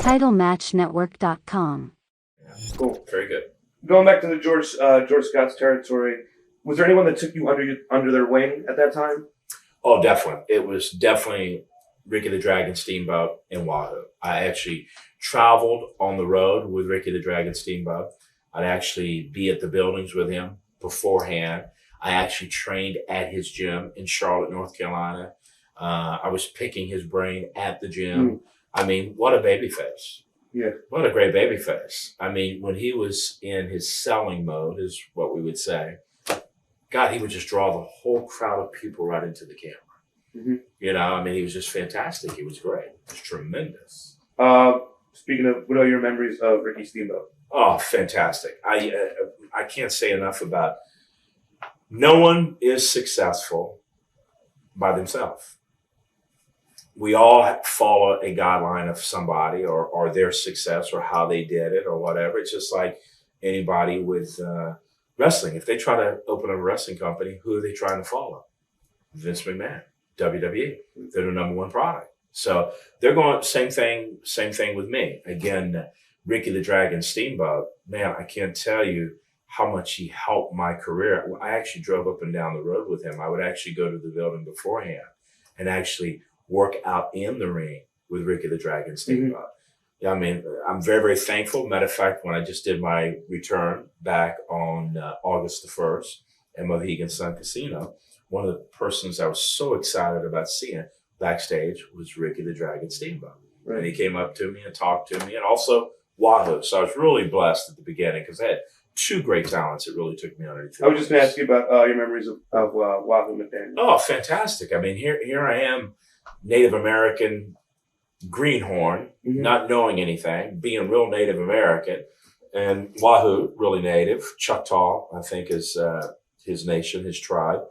TitleMatchNetwork.com. Cool. Very good. Going back to the George Scott's territory, was there anyone that took you under their wing at that time? Oh, definitely. It was definitely Ricky the Dragon Steamboat and Wahoo. I actually traveled on the road with Ricky the Dragon Steamboat. I'd actually be at the buildings with him beforehand. I actually trained at his gym in Charlotte, North Carolina. I was picking his brain at the gym. I mean, what a baby face. Yeah. What a great baby face. I mean, when he was in his selling mode, is what we would say, God, he would just draw the whole crowd of people right into the camera. Mm-hmm. You know, I mean, he was just fantastic. He was great. He was tremendous. Speaking of, what are your memories of Ricky Steamboat? Oh, fantastic. I can't say enough about no one is successful by themselves. We all follow a guideline of somebody or their success or how they did it or whatever. It's just like anybody with wrestling. If they try to open a wrestling company, who are they trying to follow? Vince McMahon, WWE. They're the number one product. So they're going, same thing with me. Again, Ricky the Dragon Steamboat, man, I can't tell you how much he helped my career. I actually drove up and down the road with him. I would actually go to the building beforehand and actually work out in the ring with Ricky the Dragon Steamboat. Mm-hmm. Yeah, I mean, I'm very, very thankful. Matter of fact, when I just did my return back on August the 1st at Mohegan Sun Casino, one of the persons I was so excited about seeing backstage was Ricky the Dragon Steamboat. Right. And he came up to me and talked to me, and also Wahoo. So I was really blessed at the beginning because I had two great talents that really took me underneath. I was just going to ask you about your memories of Wahoo McDaniel. Oh, fantastic. I mean, here I am, Native American greenhorn, mm-hmm. not knowing anything, being real Native American, and Wahoo, really native. Choctaw, I think, is his nation, his tribe.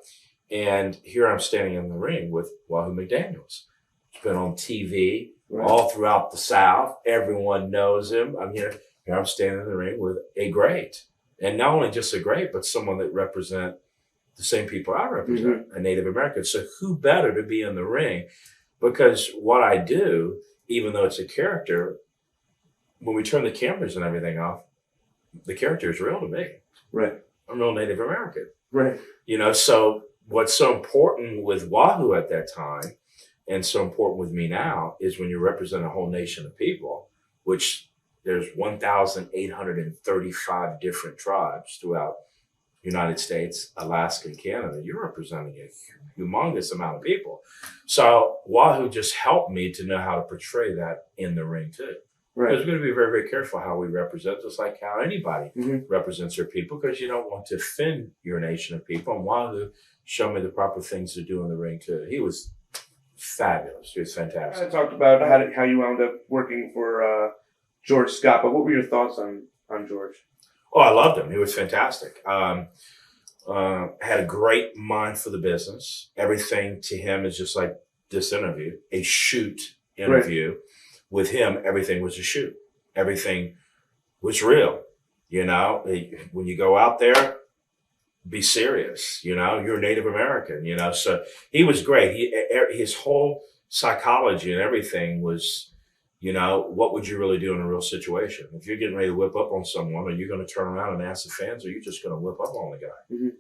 And here I'm standing in the ring with Wahoo McDaniels. He's been on TV all throughout the South. Everyone knows him. I'm here I'm standing in the ring with a great. And not only just a great, but someone that represent the same people I represent, mm-hmm. a Native American. So who better to be in the ring? Because what I do, even though it's a character, when we turn the cameras and everything off, the character is real to me. Right. I'm real Native American. Right. You know, so what's so important with Wahoo at that time and so important with me now is when you represent a whole nation of people, which there's 1,835 different tribes throughout the United States, Alaska, and Canada. You're representing a humongous amount of people. So Wahoo just helped me to know how to portray that in the ring too. Right. Because we're going to be very, very careful how we represent, just like how anybody mm-hmm. represents their people, because you don't want to offend your nation of people. And Wahoo showed me the proper things to do in the ring too. He was fabulous. He was fantastic. I talked about how you wound up working for George Scott, but what were your thoughts on George? Oh, I loved him. He was fantastic. Had a great mind for the business. Everything to him is just like this interview, a shoot interview. Right. With him, everything was a shoot. Everything was real. You know, when you go out there, be serious. You know, you're Native American, you know. So he was great. His whole psychology and everything was, you know, what would you really do in a real situation? If you're getting ready to whip up on someone, are you going to turn around and ask the fans, or are you just going to whip up on the guy? Mm-hmm.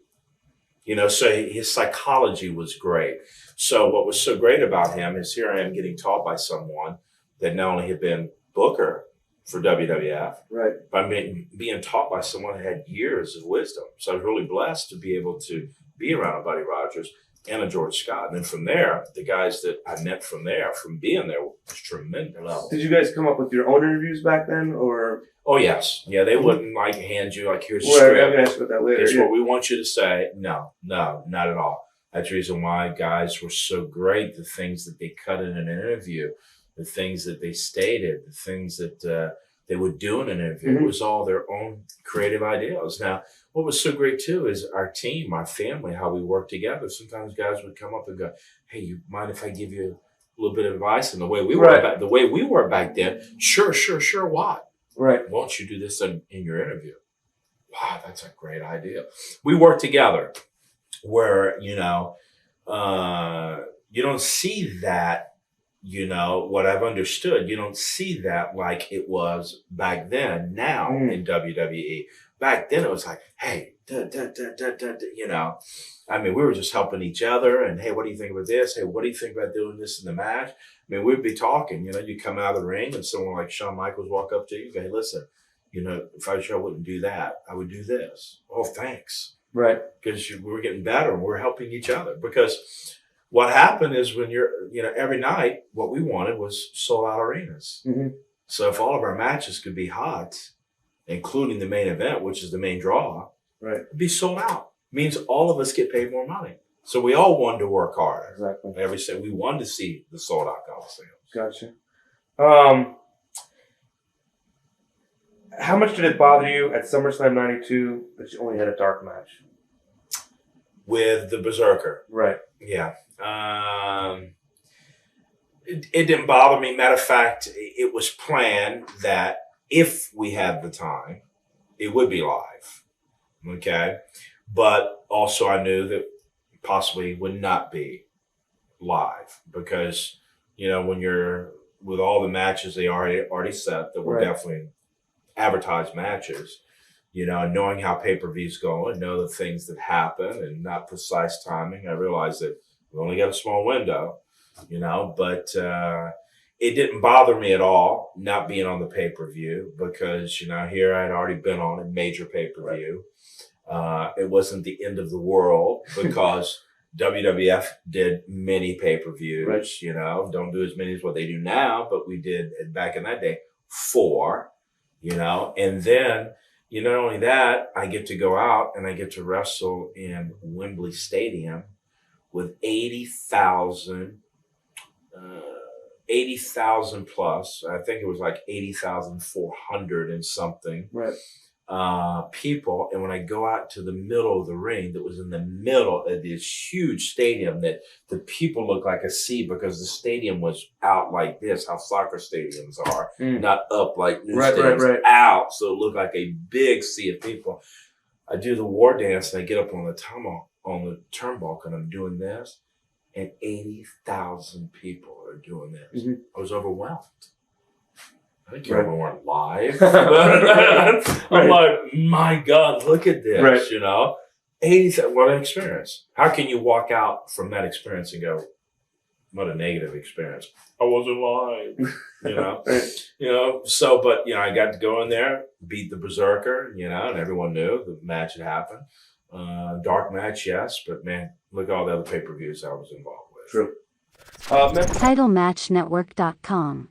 You know, so his psychology was great. So what was so great about him is here I am getting taught by someone that not only had been Booker for WWF, right, but being taught by someone that had years of wisdom. So I was really blessed to be able to be around a Buddy Rogers and a George Scott. And then from there, the guys that I met from being there, was tremendous. Did you guys come up with your own interviews back then, or? Oh, yes. Yeah, they wouldn't like hand you, like, here's a script. I'm going to ask about that later. Here's what we want you to say. No, not at all. That's the reason why guys were so great, the things that they cut in an interview, the things that they stated, the things that they would do in an interview. Mm-hmm. It was all their own creative ideas. Now, what was so great too is our team, our family, how we work together. Sometimes guys would come up and go, "Hey, you mind if I give you a little bit of advice?" And the way we were back then, sure. What? Right. Why don't you do this in your interview? Wow, that's a great idea. We work together where, you know, you don't see that what I've understood, you don't see that like it was back then now in WWE. Back then it was like, hey, I mean, we were just helping each other and, hey, what do you think about this? Hey, what do you think about doing this in the match? I mean, we'd be talking, you come out of the ring and someone like Shawn Michaels walk up to you and go, hey, listen, if I wouldn't do that, I would do this. Oh, thanks. Right. Because we're getting better and we're helping each other. Because what happened is when every night, what we wanted was sold out arenas. Mm-hmm. So if all of our matches could be hot, including the main event, which is the main draw, right, it'd be sold out. Means all of us get paid more money. So we all wanted to work harder. Exactly. We wanted to see the sold out Coliseum. Gotcha. How much did it bother you at SummerSlam 92 that you only had a dark match? With the Berserker. Right. Yeah. It didn't bother me. Matter of fact, it was planned that if we had the time, it would be live. Okay. But also I knew that possibly it would not be live because, when you're with all the matches they already set that were definitely advertised matches, knowing how pay-per-views go and know the things that happen and not precise timing, I realized that we only got a small window, but it didn't bother me at all not being on the pay-per-view because, here I had already been on a major pay-per-view. It wasn't the end of the world because WWF did many pay-per-views, don't do as many as what they do now, but we did back in that day 4, and then, not only that, I get to go out and I get to wrestle in Wembley Stadium with 80,000 plus. I think it was like 80,400 and something. Right. People, and when I go out to the middle of the ring that was in the middle of this huge stadium that the people look like a sea because the stadium was out like this, how soccer stadiums are, not up like new stadiums, out, so it looked like a big sea of people. I do the war dance and I get up on the turnbuckle and I'm doing this, and 80,000 people are doing this. Mm-hmm. I was overwhelmed. I think you ever weren't live. I'm like, my God, look at this, 80,000, what an experience. How can you walk out from that experience and go, what a negative experience? I wasn't live, so, but, I got to go in there, beat the Berserker, and everyone knew the match had happened. Dark match, yes, but man, look at all the other pay-per-views I was involved with. True. TitleMatchNetwork.com